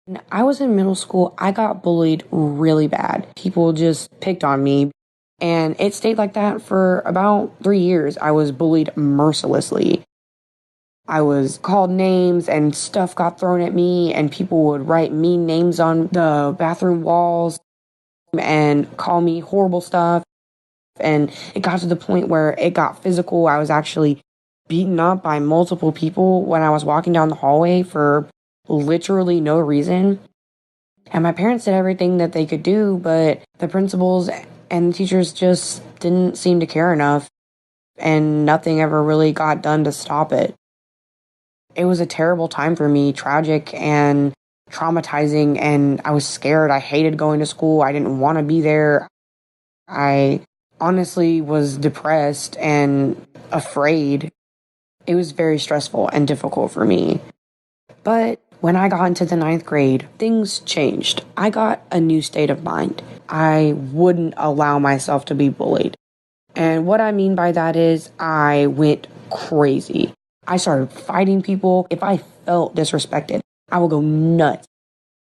When I was in middle school, I got bullied really bad. People just picked on me. And it stayed like that for about 3 years. I was bullied mercilessly. I was called names and stuff got thrown at me, and people would write mean names on the bathroom walls and call me horrible stuff. And it got to the point where it got physical. I was actually beaten up by multiple people when I was walking down the hallway for literally no reason. And my parents did everything that they could do, but the principals and the teachers just didn't seem to care enough, and nothing ever really got done to stop it. It was a terrible time for me, tragic and traumatizing, and I was scared. I hated going to school. I didn't want to be there. I honestly was depressed and afraid. It was very stressful and difficult for me. But when I got into the 9th grade, things changed. I got a new state of mind. I wouldn't allow myself to be bullied. And what I mean by that is I went crazy. I started fighting people. If I felt disrespected, I would go nuts,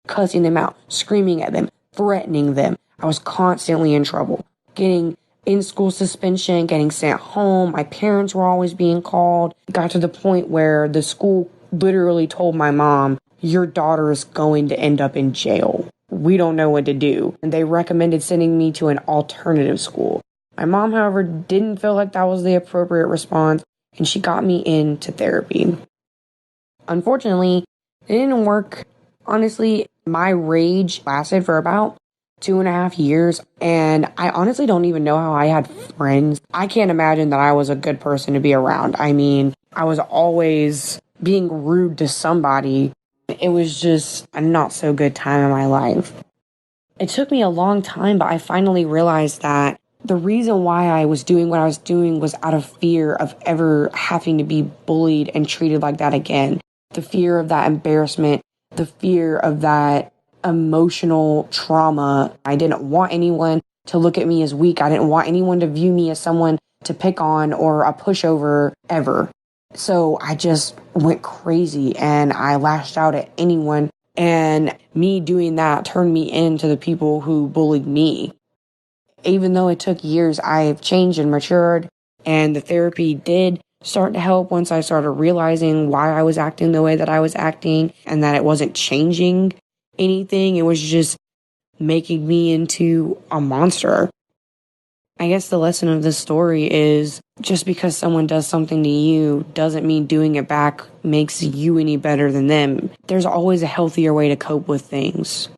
cussing them out, screaming at them, threatening them. I was constantly in trouble, getting in-school suspension, getting sent home. My parents were always being called. It got to the point where the school literally told my mom, "Your daughter is going to end up in jail. We don't know what to do." And they recommended sending me to an alternative school. My mom, however, didn't feel like that was the appropriate response, and she got me into therapy. Unfortunately, it didn't work. Honestly, my rage lasted for about 2.5 years, and I honestly don't even know how I had friends. I can't imagine that I was a good person to be around. I mean, I was always being rude to somebody. It was just a not so good time in my life. It took me a long time, but I finally realized that the reason why I was doing what I was doing was out of fear of ever having to be bullied and treated like that again. The fear of that embarrassment, the fear of that emotional trauma. I didn't want anyone to look at me as weak. I didn't want anyone to view me as someone to pick on or a pushover ever. So I just went crazy and I lashed out at anyone. And me doing that turned me into the people who bullied me. Even though it took years, I've changed and matured, and the therapy did start to help once I started realizing why I was acting the way that I was acting and that it wasn't changing anything. It was just making me into a monster. I guess the lesson of this story is just because someone does something to you doesn't mean doing it back makes you any better than them. There's always a healthier way to cope with things.